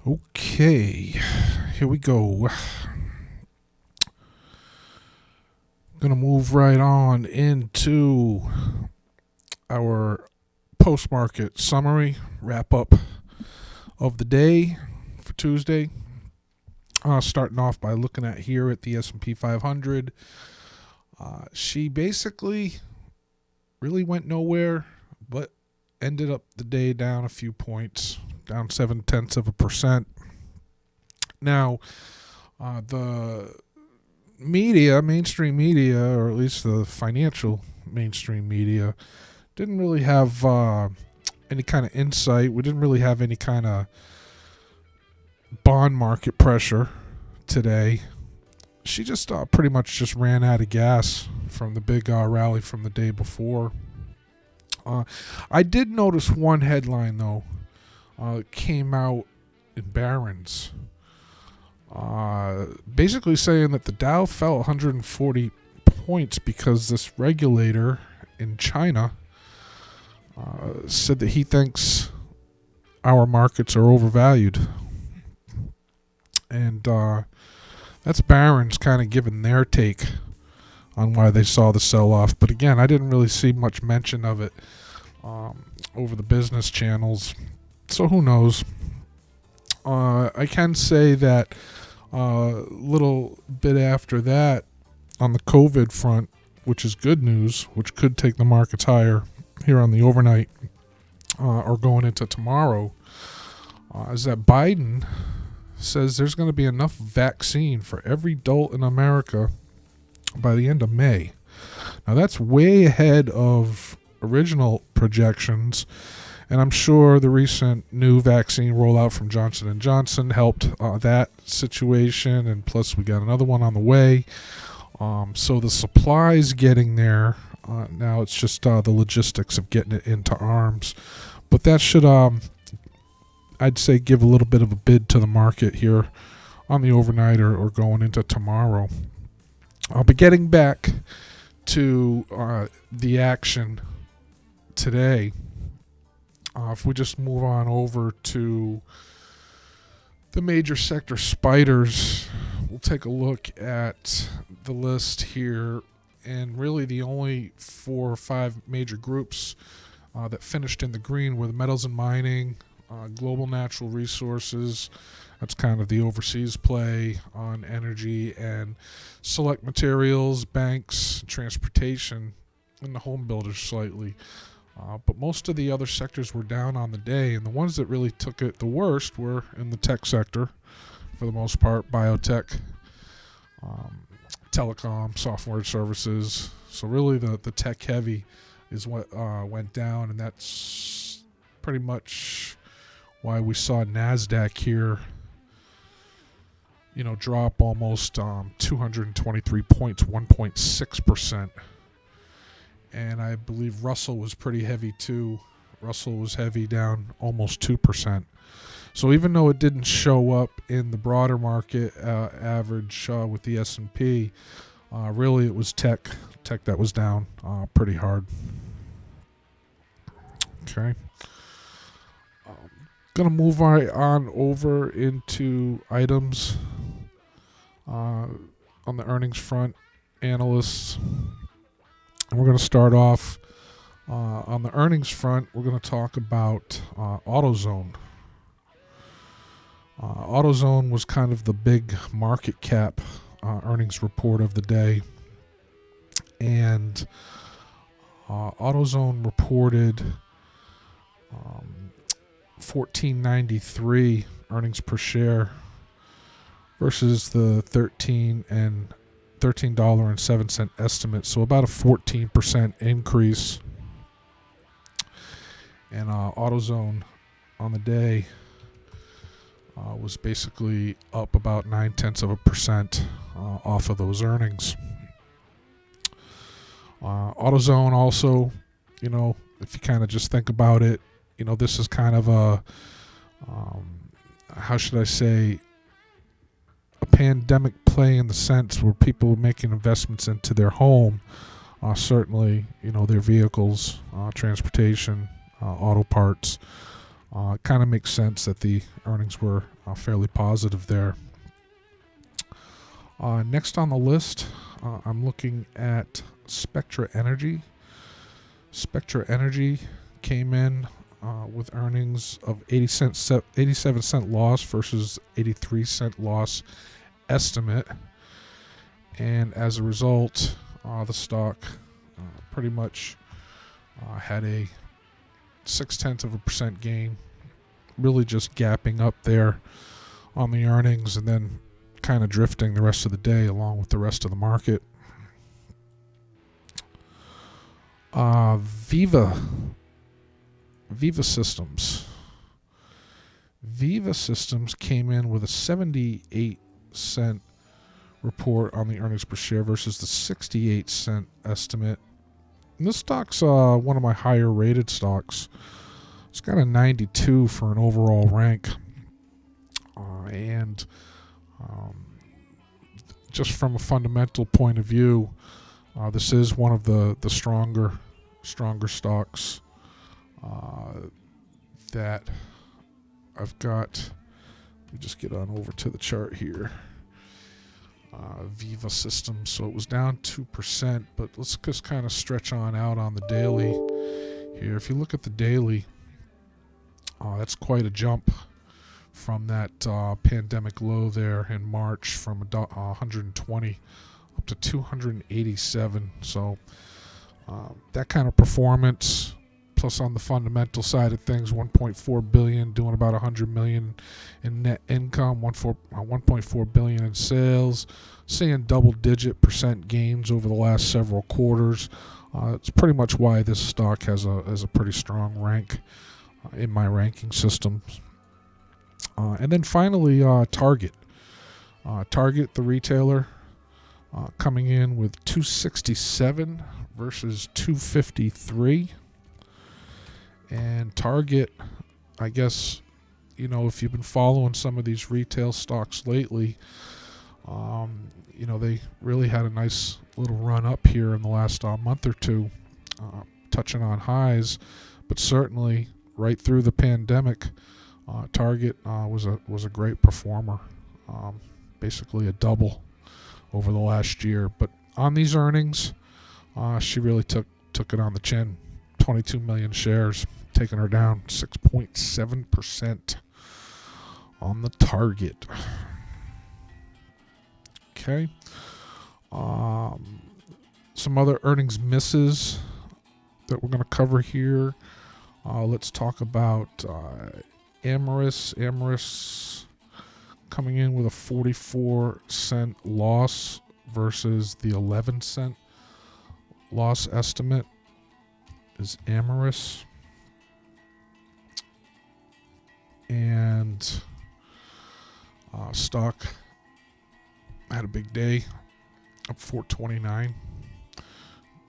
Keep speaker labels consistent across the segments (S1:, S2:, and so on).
S1: Okay, here we go. Gonna move right on into our post-market summary wrap up of the day for Tuesday. Starting off by looking at here at the S&P 500. She basically really went nowhere, but ended up the day down a few points, down 0.7%. Now, the media, mainstream media, or at least the financial mainstream media, didn't really have any kind of insight. We didn't really have any kind of bond market pressure today. She just pretty much just ran out of gas from the big rally from the day before. I did notice one headline, though. It came out in Barron's. Basically saying that the Dow fell 140 points because this regulator in China said that he thinks our markets are overvalued. And that's Barron's kind of giving their take on why they saw the sell-off. But again, I didn't really see much mention of it over the business channels. So who knows? I can say that a little bit after that, on the COVID front, which is good news, which could take the markets higher here on the overnight or going into tomorrow, is that Biden says there's going to be enough vaccine for every adult in America by the end of May. Now, that's way ahead of original projections, and I'm sure the recent new vaccine rollout from Johnson & Johnson helped that situation, and plus we got another one on the way. So the supply's getting there. Now it's just the logistics of getting it into arms. But that should, I'd say, give a little bit of a bid to the market here on the overnight or going into tomorrow. I'll be getting back to the action today. If we just move on over to the major sector spiders, we'll take a look at the list here. And really the only 4 or 5 major groups that finished in the green were the metals and mining, global natural resources. That's kind of the overseas play on energy, and select materials, banks, transportation, and the home builders slightly. But most of the other sectors were down on the day, and the ones that really took it the worst were in the tech sector, for the most part, biotech, telecom, software services. So really the tech heavy is what went down, and that's pretty much why we saw NASDAQ here, drop almost 223 points, 1.6%. And I believe Russell was pretty heavy too. Russell was heavy, down almost 2%. So even though it didn't show up in the broader market average with the S&P, really it was tech that was down pretty hard. Okay. Gonna move right on over into items on the earnings front, analysts. And we're going to start off on the earnings front. We're going to talk about Autozone. Autozone was kind of the big market cap earnings report of the day. And Autozone reported $14.93 earnings per share versus the $13.07 estimate, so about a 14% increase. And Autozone on the day was basically up about 0.9% off of those earnings. Autozone also, if you kind of just think about it, this is kind of a, how should I say, a pandemic play in the sense where people are making investments into their home, certainly, their vehicles, transportation, auto parts, It kind of makes sense that the earnings were fairly positive there. Next on the list, I'm looking at Spectra Energy. Spectra Energy came in with earnings of 87 cent loss versus 83 cent loss estimate, and as a result, the stock pretty much had a 0.6% gain, really just gapping up there on the earnings and then kind of drifting the rest of the day along with the rest of the market. VEEV Systems. VEEV Systems came in with a 78 cent report on the earnings per share versus the 68 cent estimate. And this stock's one of my higher rated stocks. It's got a 92 for an overall rank. And just from a fundamental point of view, this is one of the stronger stocks that I've got. Let me just get on over to the chart here. VEEV Systems. So it was down 2%, but let's just kind of stretch on out on the daily here. If you look at the daily, that's quite a jump from that pandemic low there in March, from 120 up to 287. So that kind of performance, plus on the fundamental side of things, 1.4 billion, doing about 100 million in net income, 1.4 billion in sales, seeing double-digit % gains over the last several quarters. It's pretty much why this stock has a pretty strong rank in my ranking systems. And then finally, Target. Target, the retailer, coming in with 267 versus 253. And Target, I guess, if you've been following some of these retail stocks lately, they really had a nice little run up here in the last month or two, touching on highs, but certainly right through the pandemic, Target was a great performer, basically a double over the last year. But on these earnings, she really took it on the chin. 22 million shares, taking her down 6.7% on the Target. Okay. Some other earnings misses that we're going to cover here. Let's talk about AMRS. AMRS coming in with a 44 cent loss versus the 11 cent loss estimate is AMRS. And stock had a big day, up 429,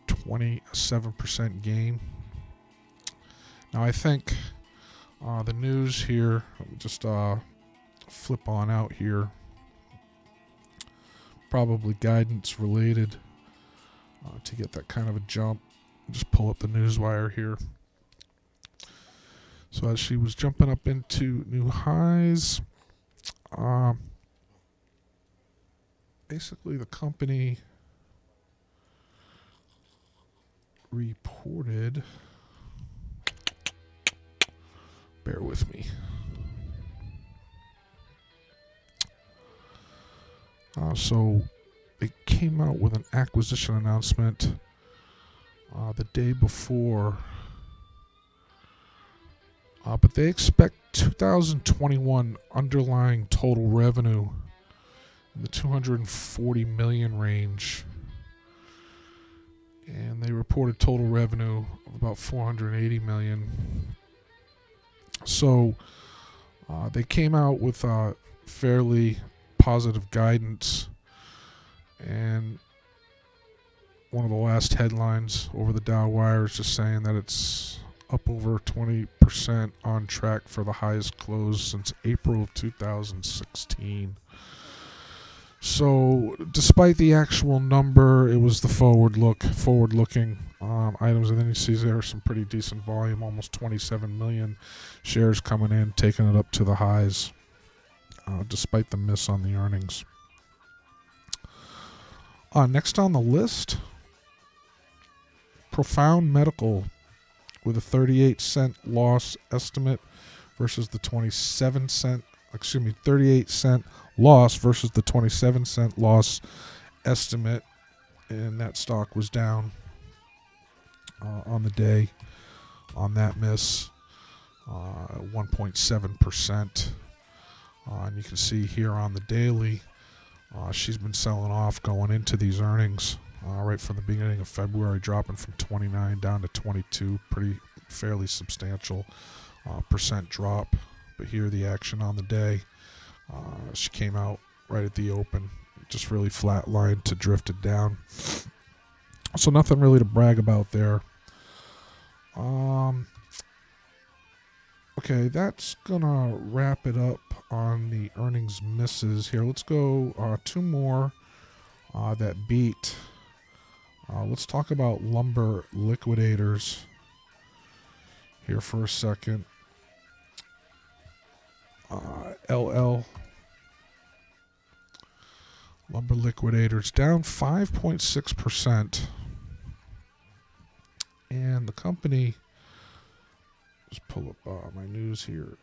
S1: 27% gain. Now I think the news here, let me just flip on out here, probably guidance related to get that kind of a jump. Just pull up the news wire here. So as she was jumping up into new highs, basically the company reported, bear with me, so it came out with an acquisition announcement the day before, but they expect 2021 underlying total revenue in the 240 million range, and they reported total revenue of about 480 million. So they came out with fairly positive guidance, and one of the last headlines over the Dow Wire is just saying that it's up over 20% on track for the highest close since April of 2016. So despite the actual number, it was the forward-looking items, and then you see there some pretty decent volume, almost 27 million shares coming in, taking it up to the highs, despite the miss on the earnings. Next on the list, Profound Medical with a 38-cent loss estimate versus the 38-cent loss versus the 27-cent loss estimate, and that stock was down on the day on that miss, 1.7%. And you can see here on the daily, she's been selling off going into these earnings right from the beginning of February, dropping from 29 down to 22, fairly substantial percent drop. But here the action on the day, she came out right at the open, just really flatlined to drifted down. So nothing really to brag about there. Okay, that's gonna wrap it up on the earnings misses here. Let's go two more that beat. Let's talk about lumber liquidators here for a second. LL lumber liquidators down 5.6%, and the company, just pull up my news here.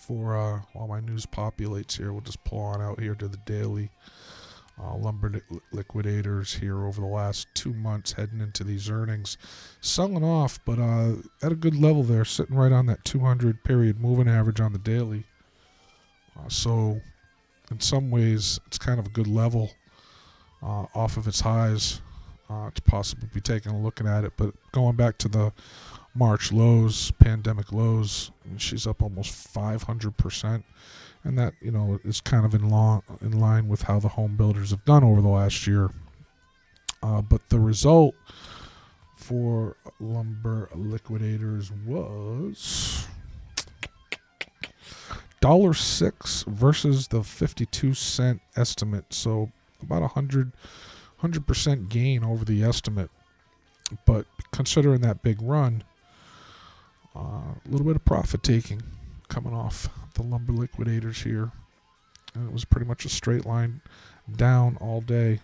S1: While my news populates here, we'll just pull on out here to the daily. Lumber liquidators here over the last 2 months heading into these earnings, selling off, but at a good level there, sitting right on that 200 period moving average on the daily. So in some ways, it's kind of a good level off of its highs to possibly be taking a look at it. But going back to the March lows, pandemic lows, she's up almost 500%. And that, is kind of in line with how the home builders have done over the last year. But the result for lumber liquidators was $1.06 versus the 52-cent estimate. So about 100% gain over the estimate. But considering that big run, a little bit of profit taking coming off the lumber liquidators here, and it was pretty much a straight line down all day.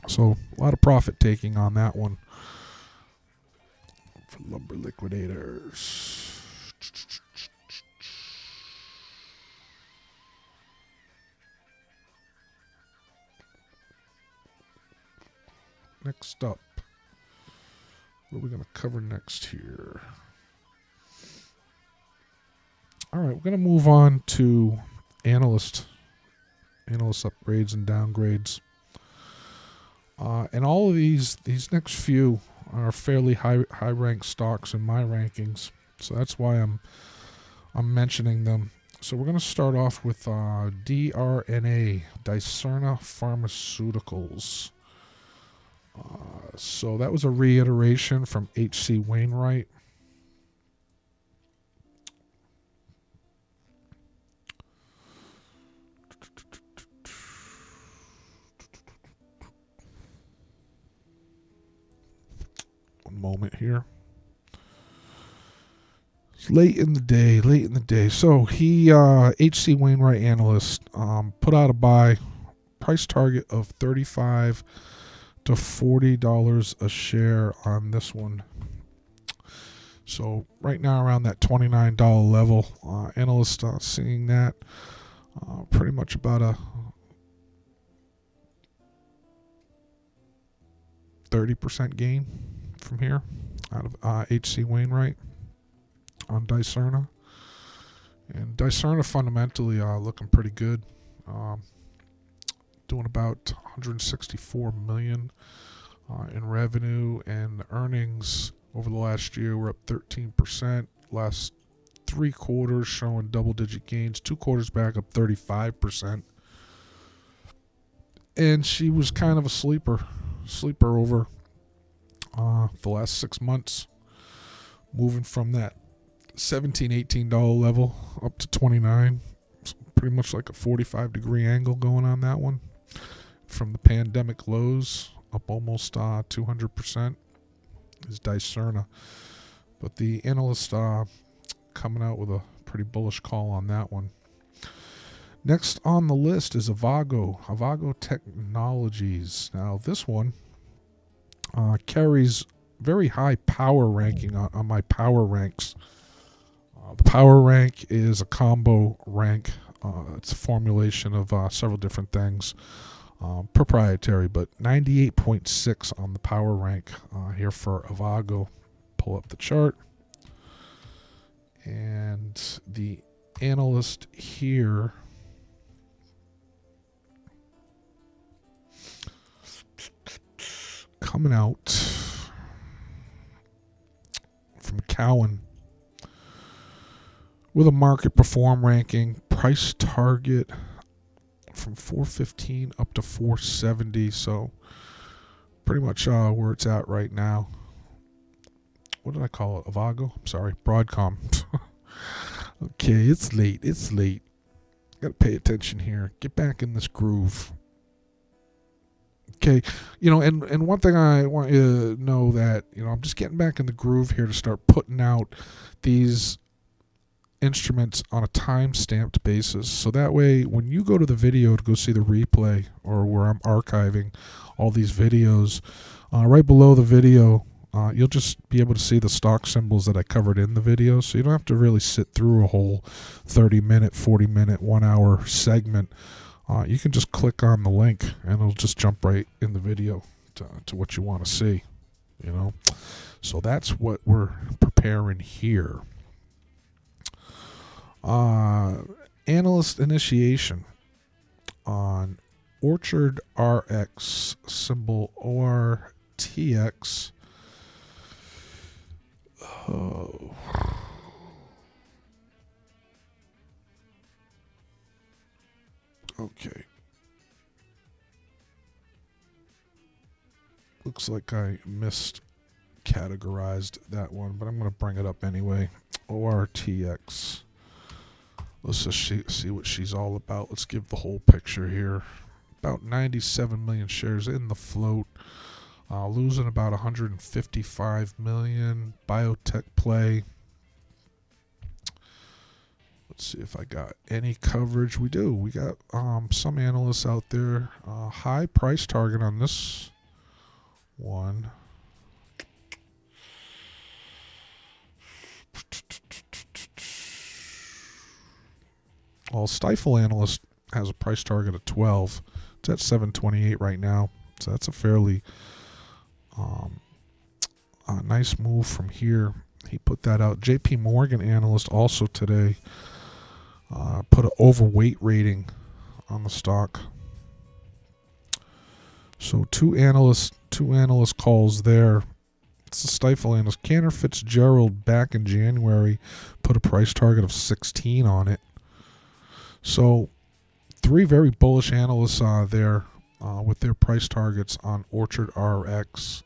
S1: So a lot of profit taking on that one for lumber liquidators. Next up, what are we going to cover next here? All right, we're going to move on to analyst upgrades and downgrades. And all of these next few are fairly high ranked stocks in my rankings, so that's why I'm mentioning them. So we're going to start off with DRNA, Dicerna Pharmaceuticals. So that was a reiteration from H.C. Wainwright. One moment here. It's late in the day. So he, H.C. Wainwright analyst, put out a buy price target of $35 to $40 a share on this one. So right now around that $29 level, analysts seeing that pretty much about a 30% gain from here out of H.C. Wainwright on Dicerna. And Dicerna fundamentally looking pretty good. Doing about $164 million in revenue, and the earnings over the last year were up 13%. Last 3 quarters showing double-digit gains. 2 quarters back up 35%. And she was kind of a sleeper over the last 6 months, moving from that $17, $18 level up to 29. It's pretty much like a 45-degree angle going on that one. From the pandemic lows up almost 200% is DRNA. But the analyst coming out with a pretty bullish call on that one. Next on the list is AVGO Technologies. Now this one carries very high power ranking on my power ranks. The power rank is a combo rank. It's a formulation of several different things. Proprietary, but 98.6 on the power rank here for AVGO. Pull up the chart. And the analyst here coming out from Cowan with a market perform ranking, price target from 415 up to 470, so pretty much where it's at right now. What did I call it? AVGO? I'm sorry, Broadcom. Okay, it's late. Gotta pay attention here. Get back in this groove. Okay, and one thing I want you to know that, I'm just getting back in the groove here to start putting out these instruments on a time-stamped basis. So that way, when you go to the video to go see the replay, or where I'm archiving all these videos, right below the video, you'll just be able to see the stock symbols that I covered in the video. So you don't have to really sit through a whole 30-minute, 40-minute, 1-hour segment. You can just click on the link, and it'll just jump right in the video to what you want to see. So that's what we're preparing here. Analyst initiation on Orchard RX, symbol ORTX. Oh. Okay. Looks like I miscategorized that one, but I'm going to bring it up anyway. ORTX. Let's just see what she's all about. Let's give the whole picture here. About 97 million shares in the float. Losing about 155 million. Biotech play. Let's see if I got any coverage. We do. We got some analysts out there. High price target on this one. Well, Stifle Analyst has a price target of 12. It's at 728 right now. So that's a fairly nice move from here. He put that out. JP Morgan Analyst also today put an overweight rating on the stock. So two analyst calls there. It's the Stifle Analyst. Cantor Fitzgerald back in January put a price target of 16 on it. So, three very bullish analysts there with their price targets on Orchard RX,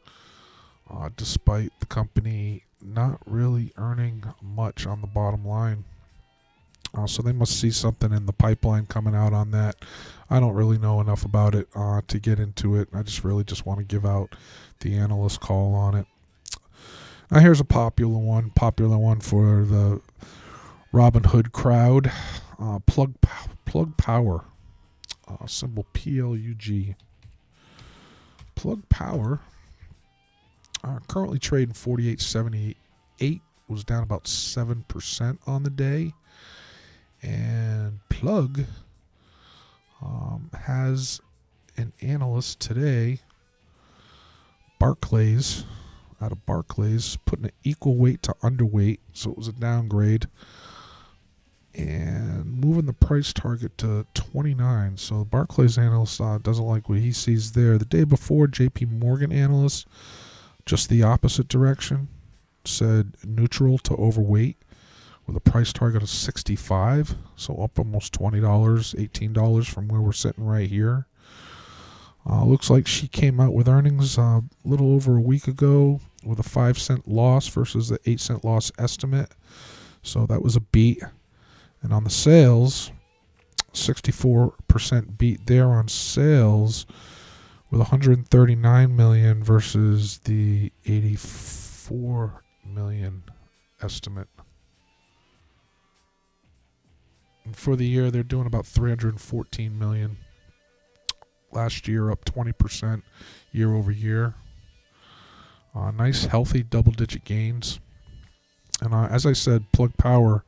S1: despite the company not really earning much on the bottom line. So they must see something in the pipeline coming out on that. I don't really know enough about it to get into it. I just want to give out the analyst call on it. Now here's a popular one for the Robin Hood crowd. Plug Power, symbol PLUG. Plug Power, currently trading 48.78, was down about 7% on the day. And Plug has an analyst today, Barclays, out of Barclays, putting an equal weight to underweight, so it was a downgrade. And moving the price target to 29. So the Barclays analyst doesn't like what he sees there. The day before, JP Morgan analyst, just the opposite direction, said neutral to overweight with a price target of 65. So up almost $20, $18 from where we're sitting right here. Looks like she came out with earnings a little over a week ago with a 5-cent loss versus the 8-cent loss estimate. So that was a beat. And on the sales, 64% beat there on sales with 139 million versus the 84 million estimate. And for the year, they're doing about 314 million. Last year, up 20% year over year. Nice, healthy double-digit gains. And as I said, Plug Power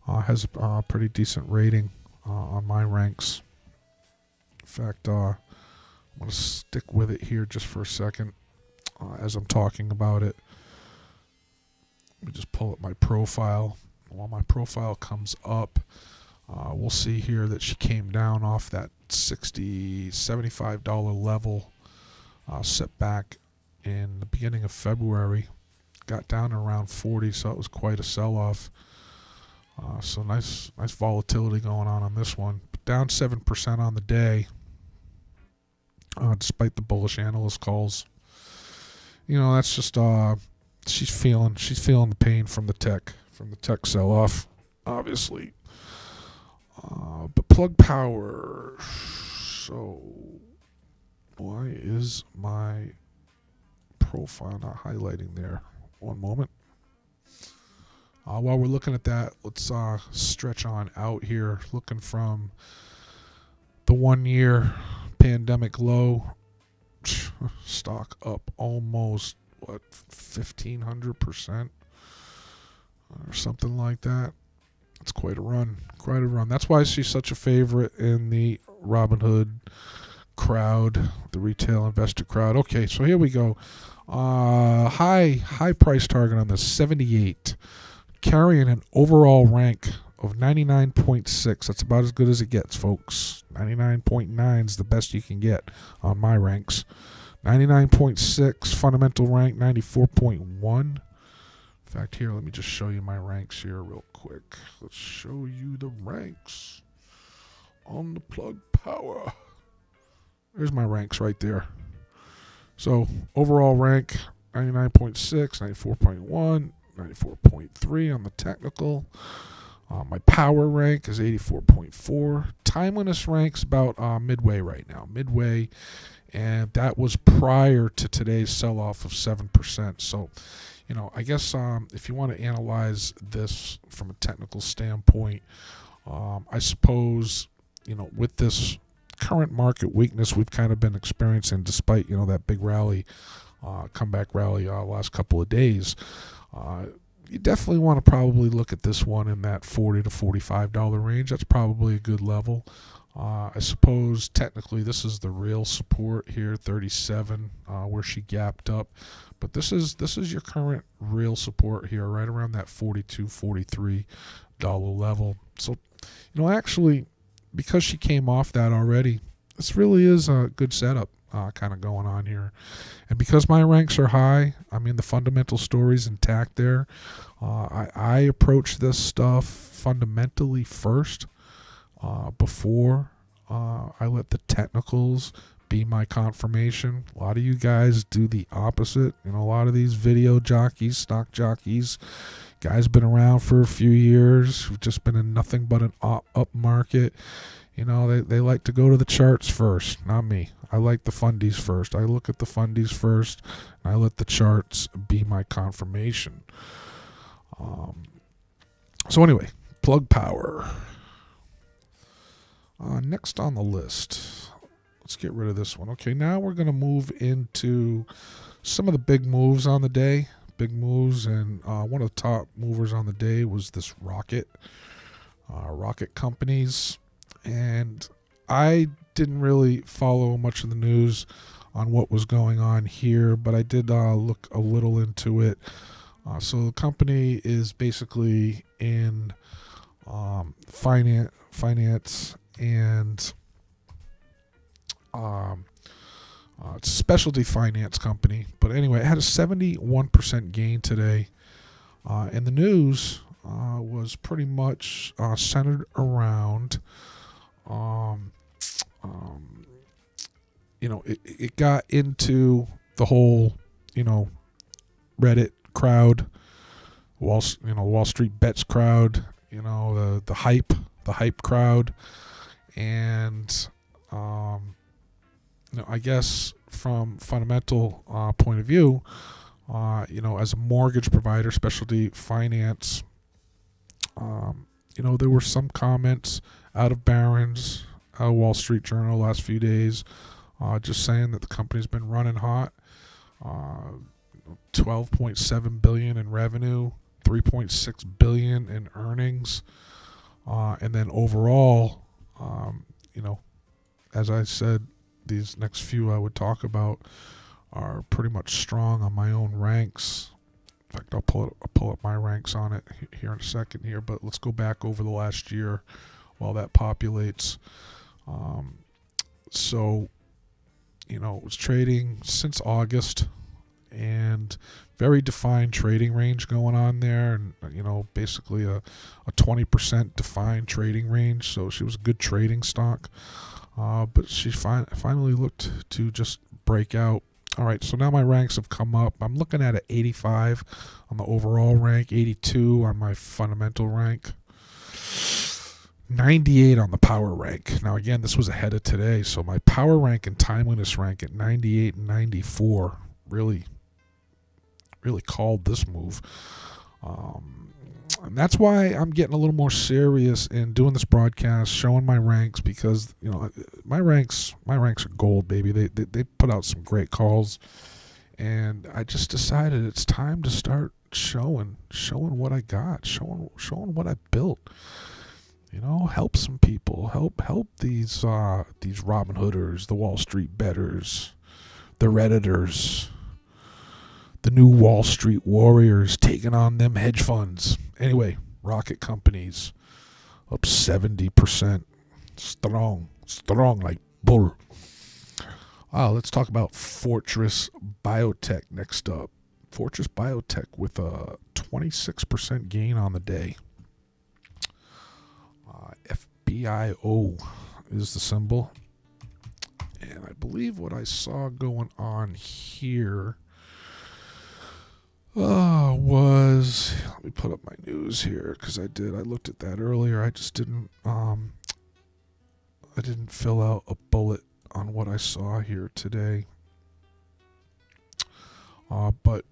S1: has a pretty decent rating on my ranks. In fact, I'm going to stick with it here just for a second as I'm talking about it. Let me just pull up my profile. While my profile comes up, we'll see here that she came down off that $75 level set back in the beginning of February. Got down to around 40, so it was quite a sell-off. So nice volatility going on this one. But down 7% on the day, despite the bullish analyst calls. You know, that's just she's feeling the pain from the tech sell-off, obviously. But Plug Power. So why is my profile not highlighting there? One moment. While we're looking at that, let's stretch on out here, looking from the 1-year pandemic low. Stock up almost 1,500% or something like that. It's quite a run. That's why she's such a favorite in the Robinhood crowd, the retail investor crowd. Okay, so here we go. High price target on this, 78. Carrying an overall rank of 99.6. That's about as good as it gets, folks. 99.9 is the best you can get on my ranks. 99.6 fundamental rank, 94.1. In fact, here, let me just show you my ranks here real quick. Let's show you the ranks on the Plug Power. There's my ranks right there. So, overall rank, 99.6, 94.1, 94.3 on the technical. My power rank is 84.4. Timeliness rank's about midway right now. And that was prior to today's sell-off of 7%. So, you know, I guess if you want to analyze this from a technical standpoint, I suppose, you know, with this current market weakness we've kind of been experiencing, despite, you know, that big rally, comeback rally last couple of days, you definitely want to probably look at this one in that $40 to $45 range. That's probably a good level. I suppose technically this is the real support here, 37, where she gapped up. But this is your current real support here, right around that $42, $43 level. So, you know, actually, because she came off that already, this really is a good setup kind of going on here. And because my ranks are high, I mean, the fundamental story's intact there. I approach this stuff fundamentally first before I let the technicals be my confirmation. A lot of you guys do the opposite. You know, a lot of these video jockeys, stock jockeys, guys been around for a few years, who've just been in nothing but an up market. You know, they like to go to the charts first, not me. I like the fundies first. I look at the fundies first, and I let the charts be my confirmation. So anyway, Plug Power. Next on the list, let's get rid of this one. Okay, now we're going to move into some of the big moves on the day. Big moves, and one of the top movers on the day was this rocket companies. And I didn't really follow much of the news on what was going on here, but I did look a little into it. So the company is basically in finance and it's a specialty finance company. But anyway, it had a 71% gain today. And the news was pretty much centered around it got into the whole, Reddit crowd, Wall Street Bets crowd, the hype crowd, and I guess from fundamental point of view, as a mortgage provider, specialty finance, there were some comments out of Barron's, out of Wall Street Journal last few days, just saying that the company's been running hot. 12.7 billion in revenue, 3.6 billion in earnings, and then overall, as I said, these next few I would talk about are pretty much strong on my own ranks. In fact, I'll pull up my ranks on it here in a second here, but let's go back over the last year while that populates. So, it was trading since August, and very defined trading range going on there, and basically a 20% defined trading range. So she was a good trading stock, but she finally looked to just break out. All right, so now my ranks have come up. I'm looking at an 85 on the overall rank, 82 on my fundamental rank, 98 on the power rank. Now, again, this was ahead of today, so my power rank and timeliness rank at 98 and 94 really called this move. And that's why I'm getting a little more serious in doing this broadcast, showing my ranks, because my ranks are gold, baby. They put out some great calls, and I just decided it's time to start showing what I got, showing what I built. Help some people, help these Robin Hooders, the Wall Street bettors, the Redditors, the new Wall Street warriors taking on them hedge funds. Anyway, rocket companies up 70%. Strong like bull. Let's talk about Fortress Biotech next up. Fortress Biotech with a 26% gain on the day. FBIO is the symbol. And I believe what I saw going on here was, let me put up my news here, because I looked at that earlier. I just didn't fill out a bullet on what I saw here today. But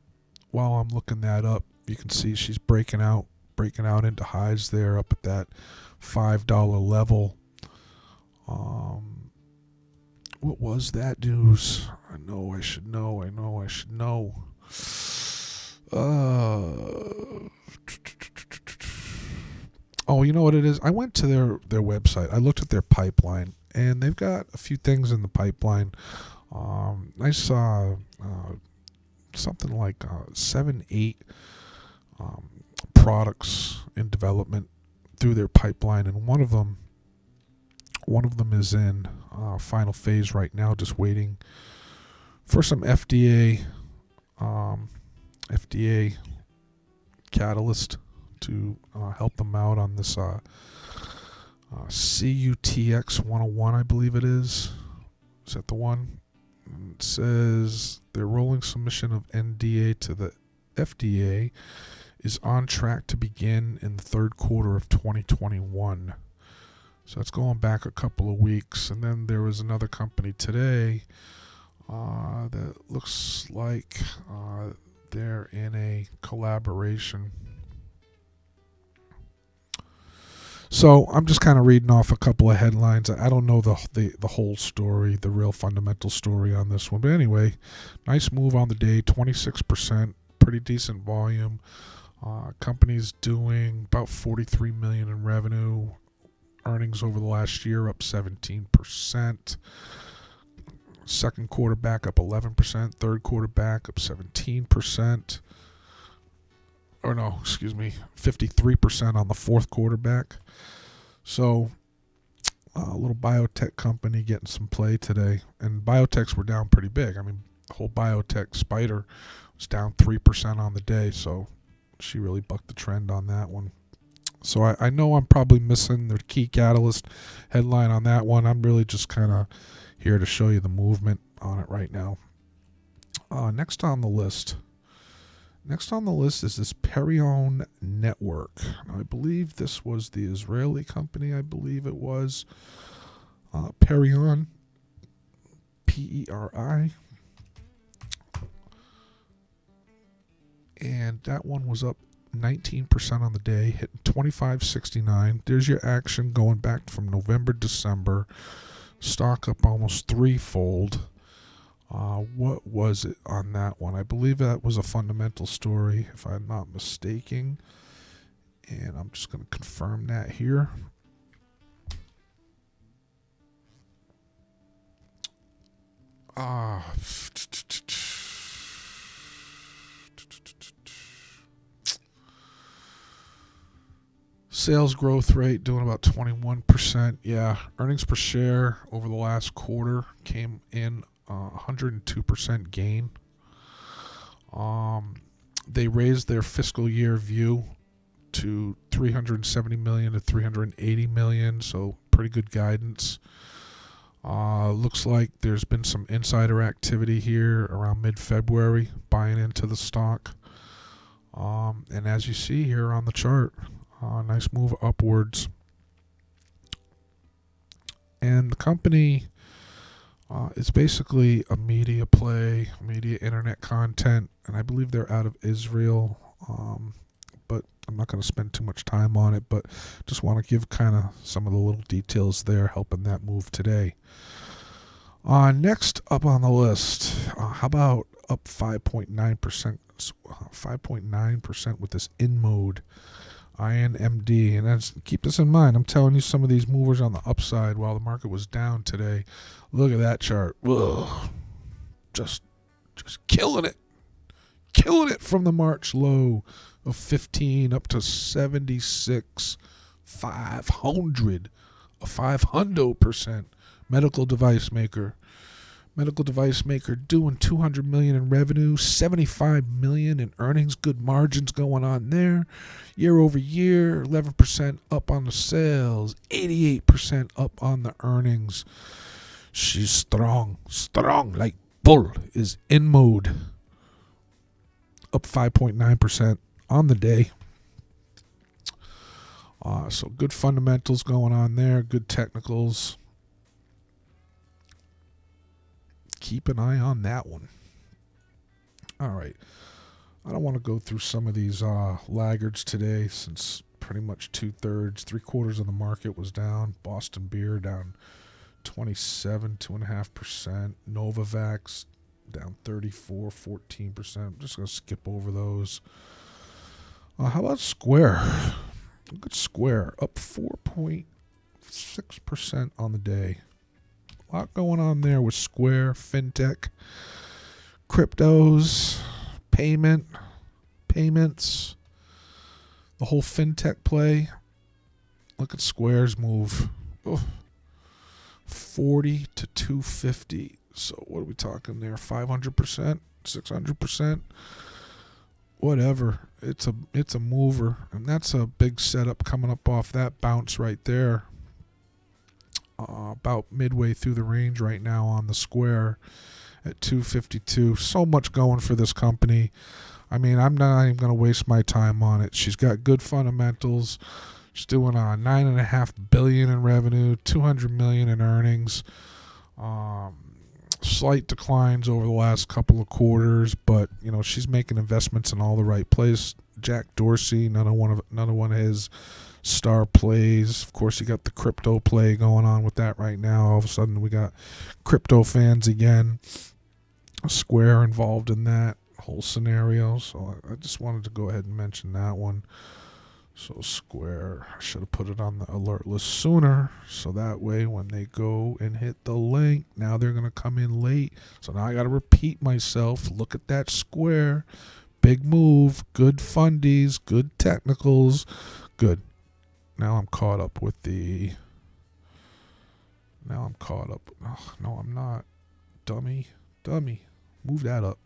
S1: while I'm looking that up, you can see she's breaking out into highs there, up at that $5 level. What was that news? I know I should know. You know what it is? I went to their website. I looked at their pipeline, and they've got a few things in the pipeline. I saw something like 7-8 products in development through their pipeline, and one of them is in final phase right now, just waiting for some FDA catalyst to help them out on this CUTX 101, I believe it is. Is that the one? It says their rolling submission of NDA to the FDA is on track to begin in the third quarter of 2021. So it's going back a couple of weeks. And then there was another company today that looks like they're in a collaboration. So I'm just kind of reading off a couple of headlines. I don't know the whole story, the real fundamental story on this one. But anyway, nice move on the day, 26%, pretty decent volume. Company's doing about $43 million in revenue. Earnings over the last year up 17%. Second quarter back up 11%. Third quarter back up 17%. Or no, excuse me, 53% on the fourth quarter back. So a little biotech company getting some play today. And biotechs were down pretty big. I mean, the whole biotech spider was down 3% on the day. So she really bucked the trend on that one. So I know I'm probably missing the key catalyst headline on that one. I'm really just kind of here to show you the movement on it right now. Next on the list is this PERI network. I believe this was the Israeli company. I believe it was PERI, PERI. And that one was up 19% on the day, hitting 25.69. There's your action going back from November, December. Stock up almost threefold. What was it on that one? I believe that was a fundamental story, if I'm not mistaken. And I'm just going to confirm that here. Sales growth rate doing about 21%. Yeah, earnings per share over the last quarter came in 102% gain. They raised their fiscal year view to 370 million to 380 million, so pretty good guidance. Looks like there's been some insider activity here around mid-February, buying into the stock. And as you see here on the chart, nice move upwards. And the company is basically a media play, media internet content, and I believe they're out of Israel. But I'm not going to spend too much time on it, but just want to give kind of some of the little details there helping that move today. Next up on the list, how about up 5.9% with this INMD, INMD. And keep this in mind, I'm telling you some of these movers on the upside while the market was down today. Look at that chart. Ugh. Just killing it. Killing it from the March low of 15 up to 76, 500, a 500%. Medical device maker doing 200 million in revenue, 75 million in earnings, good margins going on there. Year over year, 11% up on the sales, 88% up on the earnings. She's strong like bull is INMD. Up 5.9% on the day. So good fundamentals going on there, good technicals. Keep an eye on that one. All right. I don't want to go through some of these laggards today since pretty much 3/4 of the market was down. Boston Beer down 2.5%. Novavax down 14%. I'm just going to skip over those. How about Square? Look at Square, up 4.6% on the day. A lot going on there with Square, fintech, cryptos, payments, the whole fintech play. Look at Square's move. 40 to 250. So what are we talking there? 500%, 600%, whatever. It's a mover, and that's a big setup coming up off that bounce right there. About midway through the range right now on the Square at 252. So much going for this company. I mean, I'm not even going to waste my time on it. She's got good fundamentals. She's doing $9.5 billion in revenue, 200 million in earnings. Slight declines over the last couple of quarters, but she's making investments in all the right places. Jack Dorsey, another one of his star plays. Of course, you got the crypto play going on with that right now. All of a sudden, we got crypto fans again. Square involved in that whole scenario. So I just wanted to go ahead and mention that one. So Square, I should have put it on the alert list sooner. So that way when they go and hit the link, now they're going to come in late. So now I got to repeat myself. Look at that Square. Big move. Good fundies. Good technicals. Good. Now I'm caught up with the... Oh, no, I'm not. Dummy. Move that up.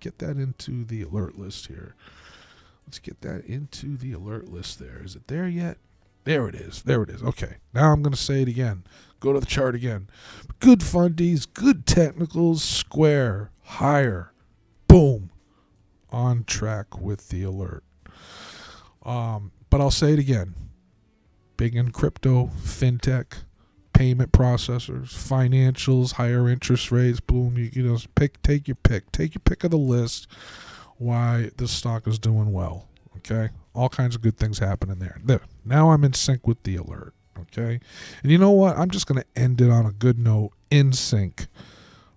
S1: Get that into the alert list here. Let's get that into the alert list there. Is it there yet? There it is. There it is. Okay. Now I'm going to say it again. Go to the chart again. Good fundies, good technicals, square, higher. Boom. On track with the alert. But I'll say it again. Big in crypto, fintech, payment processors, financials, higher interest rates, boom. Take your pick. Take your pick of the list why this stock is doing well. Okay? All kinds of good things happening there. Now I'm in sync with the alert. Okay? And you know what? I'm just going to end it on a good note, in sync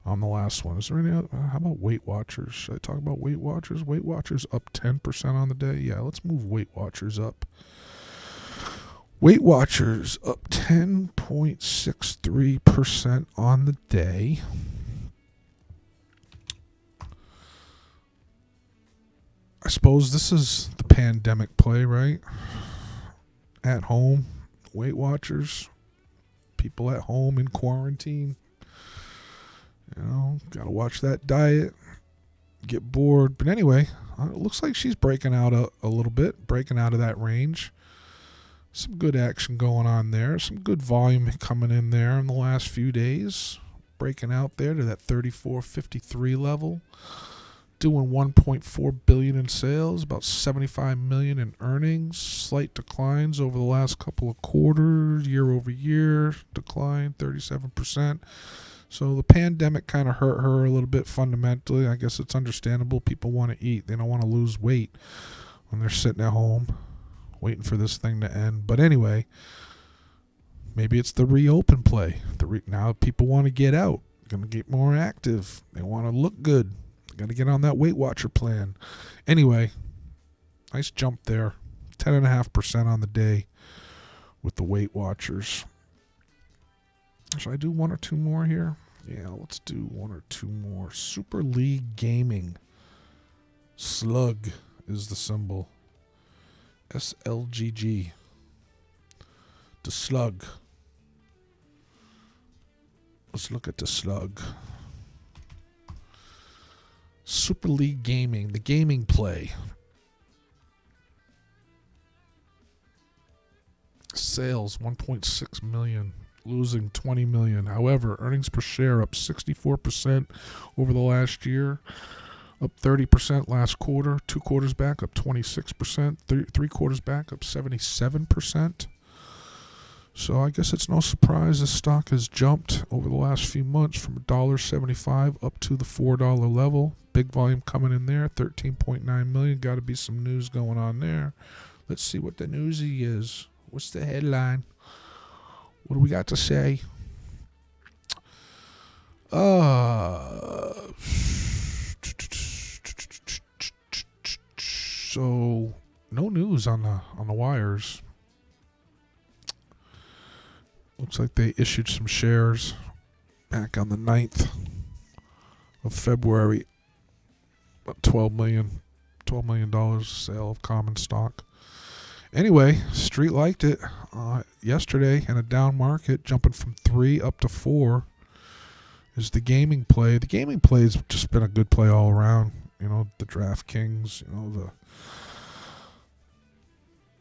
S1: on the last one. Is there any other? How about Weight Watchers? Should I talk about Weight Watchers? Weight Watchers up 10% on the day. Yeah, let's move Weight Watchers up. Weight Watchers up 10.63% on the day. I suppose this is the pandemic play, right? At home, Weight Watchers, people at home in quarantine. Gotta watch that diet, get bored. But anyway, it looks like she's breaking out a little bit, breaking out of that range. Some good action going on there. Some good volume coming in there in the last few days. Breaking out there to that 34.53 level. Doing $1.4 billion in sales, about $75 million in earnings. Slight declines over the last couple of quarters. Year over year, decline 37%. So the pandemic kind of hurt her a little bit fundamentally. I guess it's understandable. People want to eat. They don't want to lose weight when they're sitting at home waiting for this thing to end. But anyway, maybe it's the reopen play. Now people want to get out. Going to get more active. They want to look good. Got to get on that Weight Watcher plan. Anyway, nice jump there. 10.5% on the day with the Weight Watchers. Should I do one or two more here? Yeah, let's do one or two more. Super League Gaming. Slug is the symbol. SLGG. The slug. Let's look at the slug. Super League Gaming, the gaming play. Sales 1.6 million, losing 20 million. However, earnings per share up 64% over the last year, up 30% last quarter. 2 quarters back, up 26%. 3 quarters back, up 77%. So I guess it's no surprise this stock has jumped over the last few months from $1.75 up to the $4 level. Big volume coming in there, 13.9 million. Got to be some news going on there. Let's see what the newsy is. What's the headline? What do we got to say? So no news on the wires. Looks like they issued some shares back on the 9th of February. About $12 million sale of common stock. Anyway, Street liked it yesterday in a down market, jumping from 3 up to 4 is the gaming play. The gaming play has just been a good play all around. The DraftKings,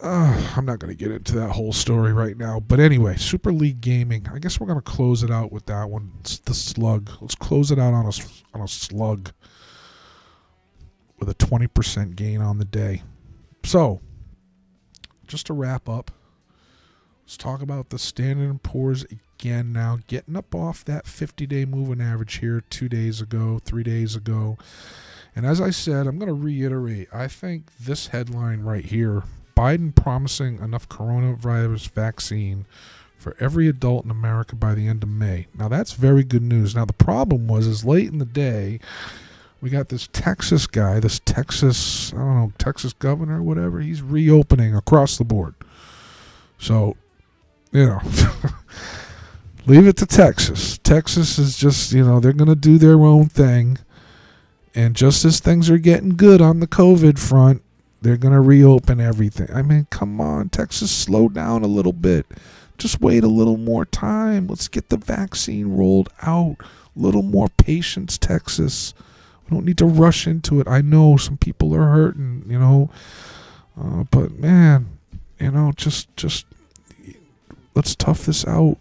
S1: I'm not going to get into that whole story right now. But anyway, Super League Gaming. I guess we're going to close it out with that one. It's the slug. Let's close it out on a slug with a 20% gain on the day. So, just to wrap up, let's talk about the Standard & Poor's again now. Getting up off that 50-day moving average here 2 days ago, 3 days ago. And as I said, I'm going to reiterate, I think this headline right here, Biden promising enough coronavirus vaccine for every adult in America by the end of May. Now, that's very good news. Now, the problem is late in the day, we got this Texas guy, Texas governor or whatever. He's reopening across the board. So, leave it to Texas. Texas is just, they're going to do their own thing. And just as things are getting good on the COVID front, they're going to reopen everything. I mean, come on, Texas, slow down a little bit. Just wait a little more time. Let's get the vaccine rolled out. A little more patience, Texas. We don't need to rush into it. I know some people are hurting, but man, just Let's tough this out.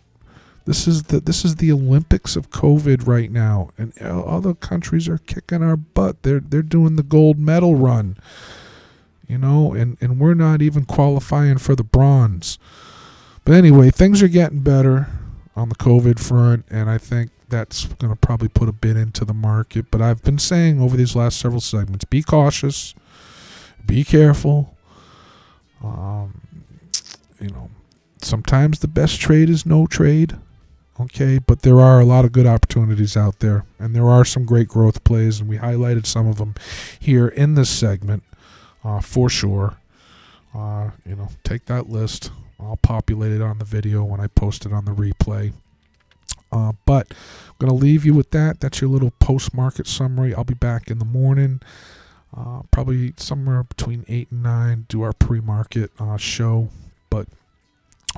S1: This is the Olympics of COVID right now, and other countries are kicking our butt. They're doing the gold medal run, and we're not even qualifying for the bronze. But anyway, things are getting better on the COVID front, and I think that's going to probably put a bit into the market. But I've been saying over these last several segments, be cautious, be careful. Sometimes the best trade is no trade. Okay, but there are a lot of good opportunities out there, and there are some great growth plays, and we highlighted some of them here in this segment for sure. Take that list. I'll populate it on the video when I post it on the replay. But I'm going to leave you with that. That's your little post-market summary. I'll be back in the morning, probably somewhere between 8 and 9, do our pre-market show. But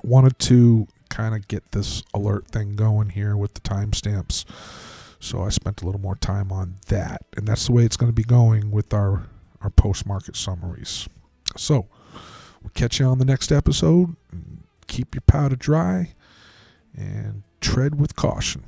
S1: wanted to kind of get this alert thing going here with the timestamps, so I spent a little more time on that, and that's the way it's going to be going with our post-market summaries. So we'll catch you on the next episode. Keep your powder dry and tread with caution.